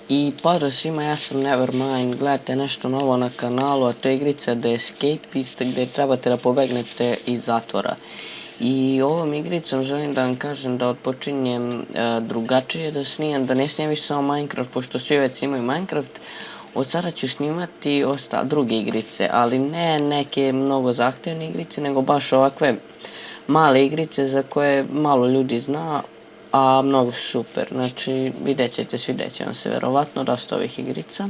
I pozdrav svima, ja sam Nevermind, gledate nešto novo na kanalu, a to je igrica The Escapist gdje trebate da pobegnete iz zatvora. I ovom igricom želim da vam kažem da odpočinjem drugačije da snimam, da ne snimam više samo Minecraft, pošto svi već imaju Minecraft. Od sada ću snimati druge igrice, ali ne neke mnogo zahtevne igrice, nego baš ovakve male igrice za koje malo ljudi zna, a mnogo su super. Znači, vidjet ćete, svidjet će vam se verovatno dosta ovih igrica.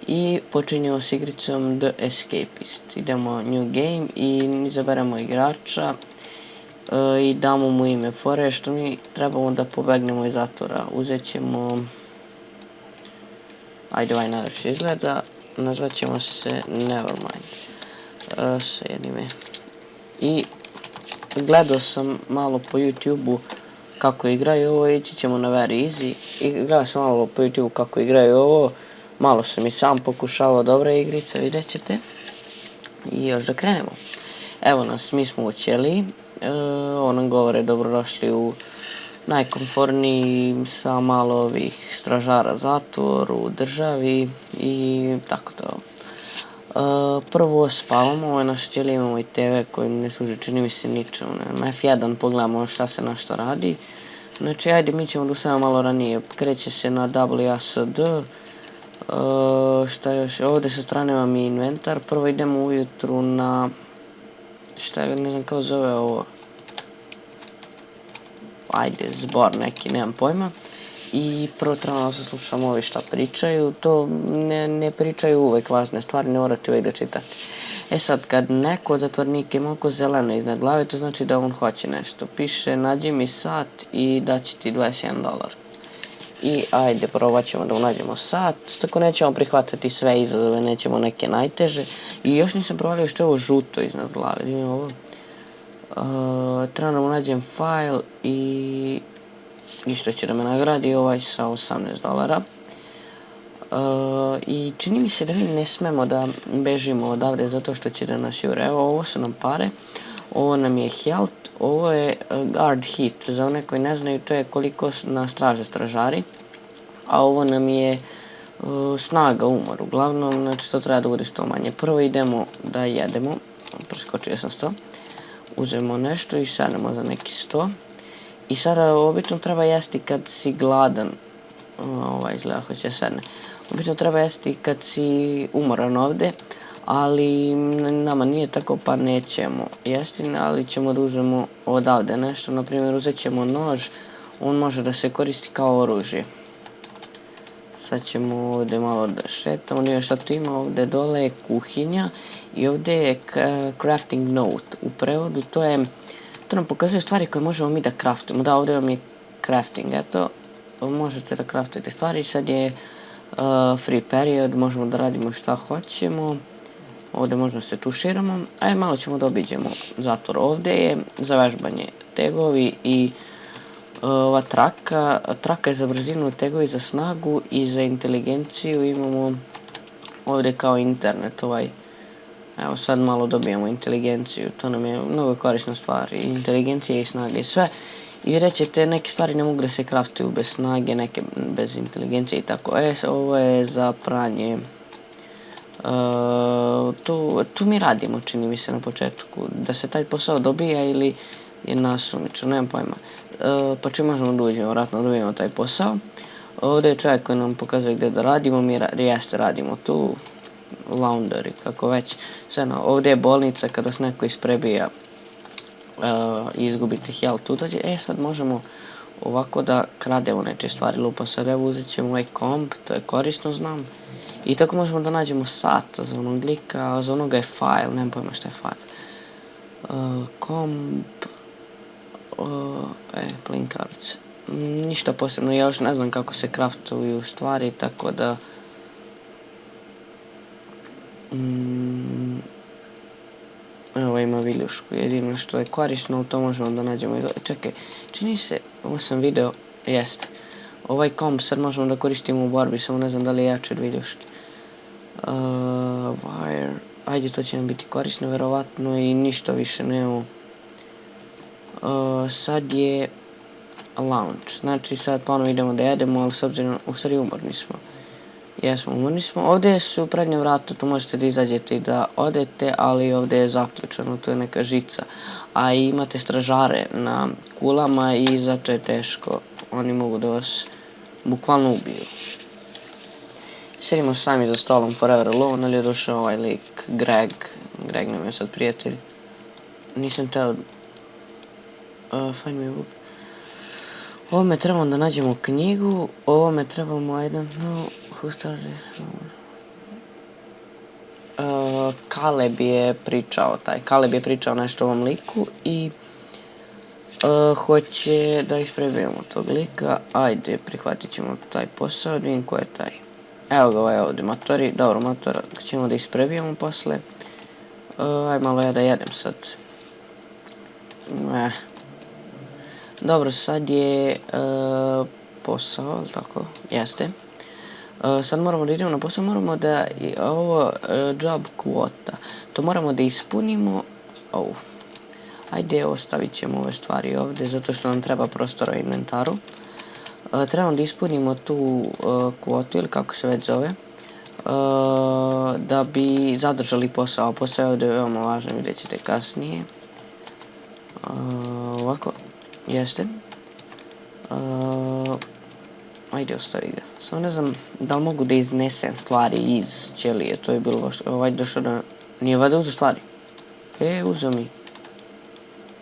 I počinjemo s igricom The Escapist. Idemo New Game i izaberemo igrača i damo mu ime. Fora je što mi trebamo da pobegnemo iz zatvora. Uzet ćemo... Ajde, ovaj najlepše izgleda. Nazvat ćemo se Nevermind. Sa jednim je. I gledao sam malo po YouTube-u kako igraju ovo, ići ćemo na very easy. I gledao sam malo po YouTube-u kako igraju ovo. Malo sam i sam pokušavao, dobra igrica, vidjet ćete. I još da krenemo. Evo nas, mi smo u ćeliji. Ovo nam govore dobrodošli u najkomforniji sa malo ovih stražara zatvor u državi i tako to. Prvo spavamo, ovo je naša ćelija, imamo i TV koji ne služi, čini mi se ničemu. Na F1 pogledamo šta se na što radi. Znači, ajde, mi ćemo da ustavimo malo ranije. Kreće se na WASD. Šta još? Ovdje sa strane vam je inventar. Prvo idemo ujutru na... Šta je, ne znam kako zove ovo. Ajde, zbor neki, nemam pojma. I prvo trebamo da saslušamo ovi šta pričaju. To ne pričaju uvek važne stvari, ne morate uvek da čitate. E sad, kad neko od zatvornika ima oko zeleno iznad glave, to znači da on hoće nešto. Piše, nađi mi sat i daći ti $21. I ajde, probat ćemo da nađemo sat. Tako nećemo prihvatati sve izazove, nećemo neke najteže. I još nisam provalio što je ovo žuto iznad glave. Vidimo ovo. Treba nam nađem file i isto će da me nagradi ovaj sa $18. I čini mi se da mi ne smemo da bežimo odavde zato što će da nas jure. Evo, ovo su nam pare, ovo nam je health, ovo je guard hit, za one koji ne znaju to je koliko nas traže stražari, a ovo nam je snaga, umor. Uglavnom, znači to treba da bude što manje. Prvo idemo da jedemo, preskočio sam 100, uzmemo nešto i sednemo za neki 100. I sada obično treba jesti kad si gladan, izgleda hoće sedne. Obično treba jesti kad si umoran ovde, ali nama nije tako pa nećemo jesti, ali ćemo da uzmemo odavde nešto. Naprimjer, uzet ćemo nož, on može da se koristi kao oružje. Sad ćemo ovdje malo da šetamo, nije šta tu ima, ovdje dole je kuhinja i ovdje je crafting note. U prevodu to nam pokazuje stvari koje možemo mi da craftujemo. Da, ovdje vam je crafting, eto, možete da craftujete stvari. Sad je free period, možemo da radimo šta hoćemo. Ovdje možemo se tuširamo. Ajde, malo ćemo da obiđemo zatvor. Ovdje je za vežbanje tegovi i ova traka. Traka je za brzinu, tegovi za snagu i za inteligenciju imamo ovdje kao internet Evo sad malo dobijamo inteligenciju, to nam je mnogo korisna stvar, i inteligencija i snage i sve. I vidjet ćete, neke stvari ne mogu da se craftuju bez snage, neke bez inteligencije i tako. Ovo je za pranje. Tu mi radimo, čini mi se na početku, da se taj posao dobija ili je nasumično, nemam pojma. Pa čim možemo da uđemo, vratno dobijemo taj posao. Ovdje je čovjek koji nam pokazuje gdje da radimo, mi radimo tu. Laundry, kako već. Ovdje je bolnica kada vas neko isprebija i izgubite health uđe. Sad možemo ovako da krademo nečije stvari, lupa sad. Evo, uzet ćemo ovaj komp, to je korisno, znam. I tako možemo da nađemo sat za onog lika, a za onoga je file, nemam pojma šta je file. Komp, plinkarc. Ništa posebno, ja još ne znam kako se craftuju stvari, tako da... Evo ima viljušku, jedino što je korisno, to možemo da nađemo. Čekaj, čini se, ovo sam video, jest. Ovaj komp sad možemo da koristimo u borbi, samo ne znam da li je jače od viljuške. Wire, ajde, to će nam biti korisno verovatno i ništa više nemamo. Sad je lounge. Znači sad ponovno idemo da jedemo, ali s obzirom, u stvari umorni smo. Jesmo, umorni smo. Ovdje su prednje vrata, tu možete da izađete i da odete, ali ovdje je zaključano, tu je neka žica. A imate stražare na kulama i zato je teško. Oni mogu da vas bukvalno ubiju. Sjedimo sami za stolom Forever Alone, ali je došao ovaj lik, Greg. Greg nam je sad prijatelj. Nisam teo... find me a book. Ovome trebamo da nađemo knjigu, ovome trebamo, I don't know, who started... Caleb je pričao nešto o ovom liku i hoće da isprevijemo tog lika. Ajde, prihvatit ćemo taj posao, vidim ko je taj. Evo ga, ovaj ovdje, Matori. Dobro, Matora ćemo da isprevijemo posle. Aj malo ja da jedem sad. Dobro, sad je posao, ali tako? Jeste. Sad moramo da idemo na posao, moramo da, ovo job kvota, to moramo da ispunimo. Ajde, ostavit ćemo ove stvari ovdje, zato što nam treba prostora u inventaru. Trebamo da ispunimo tu kvotu, ili kako se već zove, da bi zadržali posao. Posao je ovdje veoma važno, vidjet ćete kasnije. Ovako, jeste. Ajde, ostavi ga. Samo ne znam da li mogu da iznesem stvari iz ćelije, to je bilo ovaj došao da... Nije vada uzeo stvari. Uzeo mi.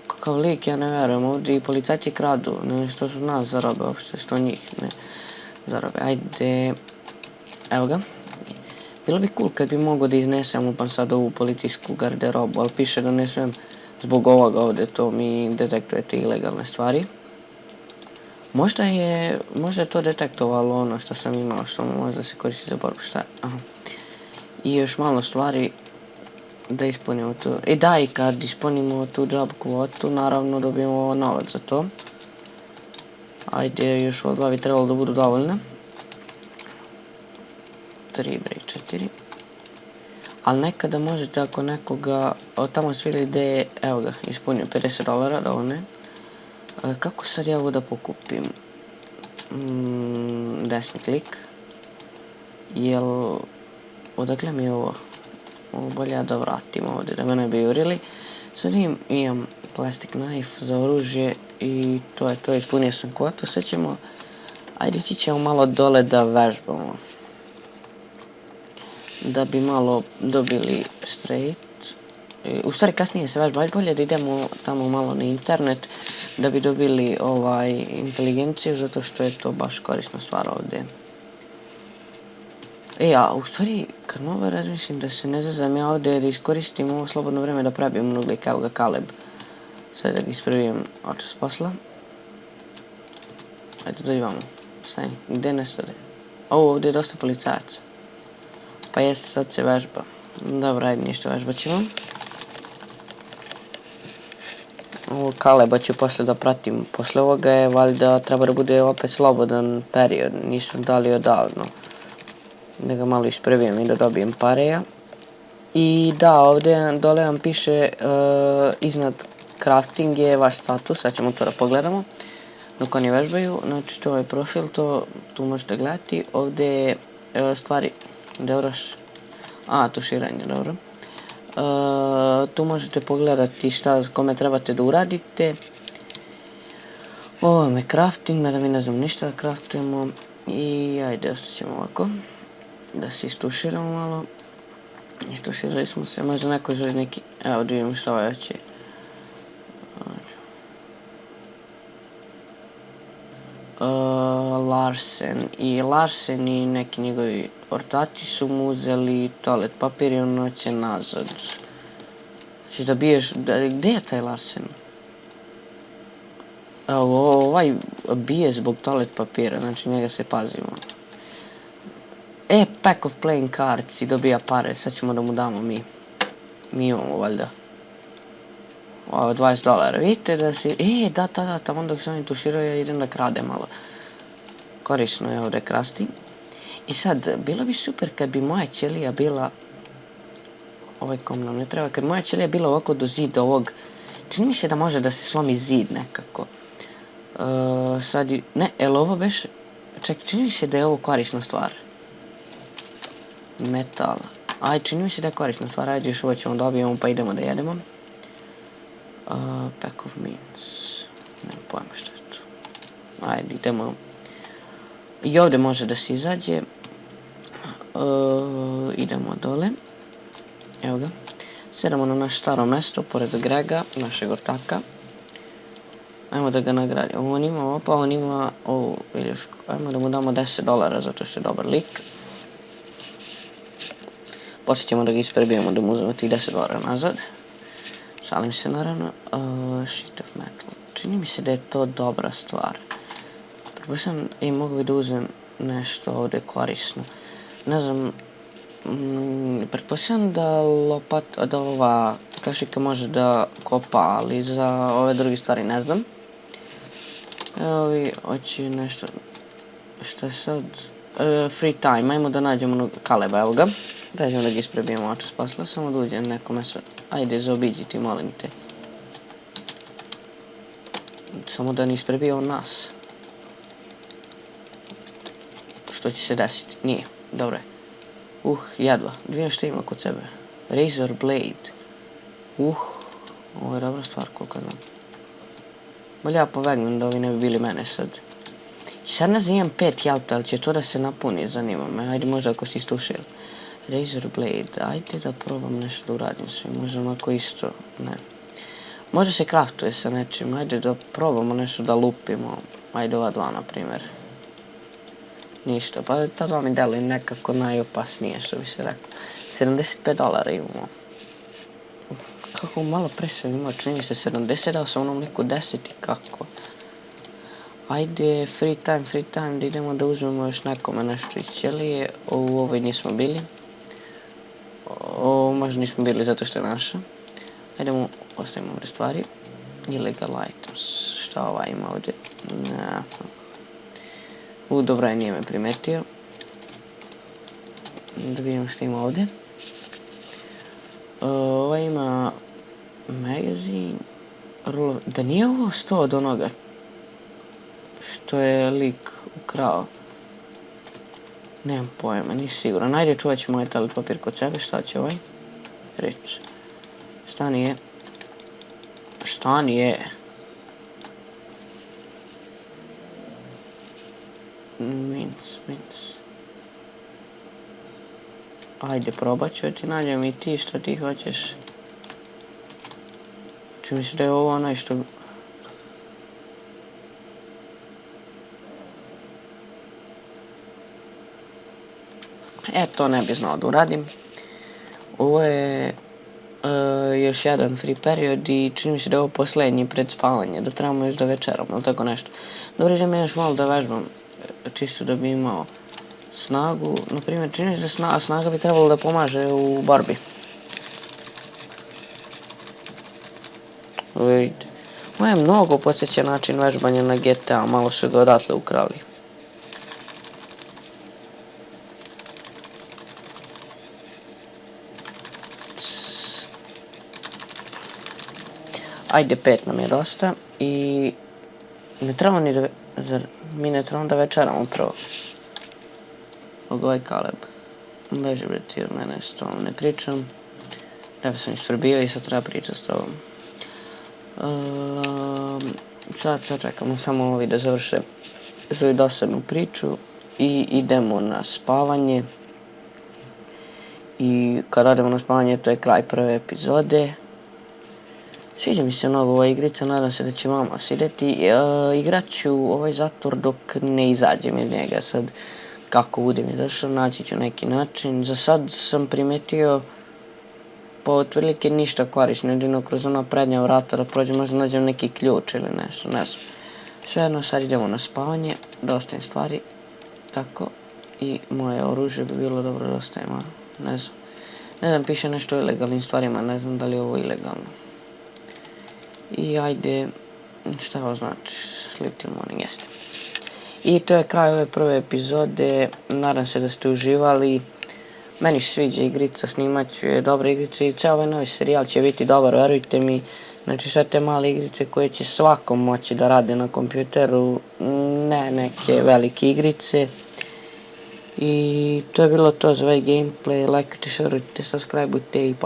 Kakav lik, ja ne verujem, ovdje i policajci kradu, ne što su nas zarobe uopšte, što njih ne zarobe. Ajde, evo ga. Bilo bi cool kad bi mogo da iznesem upam sad ovu policijsku garderobu, ali piše da ne smijem zbog ovoga ovdje, to mi detektujete ilegalne stvari. Možda je to detektovalo ono što sam imao, što možda se koristi za borbu, šta je? Aha. I još malo stvari da ispunimo tu. Da, i kad ispunimo tu job kvotu, naravno dobijemo novac za to. Ajde, još ova dva bi trebalo da budu dovoljne. 3 bre, 4. Ali nekada možete ako nekoga, tamo su vidjeli gdje je, evo ga, ispunio $50, dovoljno je. Kako sad ja ovo da pokupim? Desni klik. Odakle mi je ovo? Ovo bolje da vratim ovdje, da me ne bi jurili. Sad imam plastic knife za oružje i to je to, ispunio sam kvotu. Sad ćemo, ajde ići ćemo malo dole da vežbamo. Da bi malo dobili straight. U stvari kasnije se vežba, ajde bolje da idemo tamo malo na internet da bi dobili inteligenciju, zato što je to baš korisna stvar ovdje. A u stvari, kad malo razmislim da se ne zazam ja ovdje, da iskoristim ovo slobodno vreme da prebijem onog lika, evo ga Caleb. Sad da ga isprebijem očas posla. Ajde dođi vamo. Stani, gdje nestade? Ovdje je dosta policajaca. Pa jeste, sad se vežba. Dobro, ajde ništa, vežbat ćemo. Ovo Caleba ću posle da pratim. Posle ovoga je valjda treba da bude opet slobodan period, nisu dali odavno. Da ga malo isprevijem i da dobijem pareja. I da, ovdje dole vam piše iznad crafting je vaš status, sad ćemo to da pogledamo. Dok oni vežbaju, znači to je profil, tu možete gledati. Ovdje je stvari, gdje vraš? Tuširanje, dobro. Tu možete pogledati šta kome trebate da uradite. Ovo je crafting, mada mi ne znam ništa da craftujemo. I ajde, ostaćemo ovako. Da se istuširamo malo. Istuširali smo se, možda neko želi neki... Evo da vidimo što ovaj hoće. Larsen i neki njegovi ortaci su mu uzeli toalet papir i on će nazad. Hoćeš da biješ... Gdje je taj Larsen? Evo, ovaj bije zbog toalet papira, znači njega se pazimo. Pack of playing cards i dobija pare, sad ćemo da mu damo mi. Mi imamo valjda. Ovo, $20, vidite da si... Da, tamo dok se oni tuširaju, ja idem da kradem malo. Korisno je ovdje krasti. I sad, bilo bi super kad bi moja ćelija bila... Ovaj kom nam ne treba, kad moja ćelija bila ovako do zida ovog... Čini mi se da može da se slomi zid nekako. Sad i... Ne, ovo beše... Ček, čini mi se da je ovo korisna stvar. Metal. Ajde, čini mi se da je korisna stvar. Ajde, još ovo ćemo dobijemo pa idemo da jedemo. Pack of meats. Nemam pojma što je to. Ajde, idemo. I ovdje može da se izađe. Idemo dole. Evo ga. Sedamo na naše staro mesto, pored Grega, našeg ortaka. Ajmo da ga nagradimo. On ima opa, on ima ovu viljušku. Ajmo da mu damo $10 zato što je dobar lik. Poslije ćemo da ga isprebijemo da mu uzmemo tih $10 nazad. Šalim se naravno. Sheet of metal. Čini mi se da je to dobra stvar. Pretpostavljam i mogu bi da uzmem nešto ovdje korisno. Ne znam, pretpostavljam da ova kašika može da kopa, ali za ove druge stvari ne znam. Evo vi, hoće nešto, što je sad, free time, ajmo da nađemo Kaleba, evo ga. Da ćemo da ga isprebijemo očas posla, samo da uđe neko meso, ajde zaobiđi ti, molim te. Samo da ne isprebije on nas. Što će se desiti? Nije, dobro je. Jedva, da vidim što ima kod sebe. Razor blade. Ovo je dobra stvar koliko znam. Bolje ja povegnem da ovi ne bi bili mene sad. I sad ne znam, imam 5 jelta, ali će to da se napuni, zanima me. Ajde možda ako si istušio. Razor blade, ajde da probam nešto da uradim svim, možda onako isto, ne. Može se craftuje sa nečim, ajde da probamo nešto da lupimo. Ajde ova dva, na primjer. Ništa, pa tada mi deluje nekako najopasnije, što bi se reklo. $75 imamo. Kako malo pre sam imao, čini se 70, dao sam onom neku 10 i kako. Ajde, free time, da idemo da uzmemo još nekome nešto iz ćelije. U ovoj nismo bili. Možda nismo bili zato što je naša. Ajdemo, ostavimo ove stvari. Illegal items, šta ova ima ovdje? Dobro je, nije me primetio. Da vidimo što ima ovdje. Ova ima magazin. Da nije ovo 100 od onoga što je lik ukrao. Nemam pojma, nisi siguran. Ajde, čuvat ćemo ovaj toalet papir kod sebe. Šta će ovaj? Reč. Šta nije? Šta nije? Minc. Ajde, probat ću ti, nađem i ti što ti hoćeš. Čini mi se da je ovo onaj što... To ne bi znao da uradim. Ovo je još jedan free period i čini mi se da je ovo posljednji pred spavanje, da trebamo još da večeramo ili tako nešto. Dobro, idem još malo da vežbam, čisto da bi imao snagu. Naprimjer, čini mi se da snaga bi trebalo da pomaže u borbi. Vidite. Ovo je mnogo podsjeća način vežbanja na GTA, malo su ga odatle ukrali. Ajde, 5 nam je dosta i ne trebamo ni da... Zar mi ne trebamo da večeramo prvo? Ovaj Kaleb. Beži bre ti od mene, s tobom ne pričam. Treba sam isprebio i sad treba pričati s tobom. Sad čekamo samo ovi da završe svoju dosadnu priču i idemo na spavanje. I kad odemo na spavanje, to je kraj prve epizode. Sviđa mi se mnogo ova igrica, nadam se da će vama svidjeti. Igrat ću ovaj zatvor dok ne izađem iz njega. Sad, kako budem izašao, naći ću neki način. Za sad sam primetio pa otprilike ništa korisno, jedino kroz ona prednja vrata da prođem, možda nađem neki ključ ili nešto, ne znam. Svejedno, sad idemo na spavanje, da ostavim stvari, tako, i moje oružje bi bilo dobro da ostavim, ne znam. Ne znam, piše nešto o ilegalnim stvarima, ne znam da li je ovo ilegalno. I ajde, šta ovo znači, sleep till morning, jeste. I to je kraj ove prve epizode, nadam se da ste uživali. Meni se sviđa igrica, snimat ću je dobra igrica i ceo ovaj novi serijal će biti dobar, verujte mi. Znači sve te male igrice koje će svakom moći da rade na kompjuteru, ne neke velike igrice. I to je bilo to za ovaj gameplay, lajkujte, šerujte, subscribeujte i pa.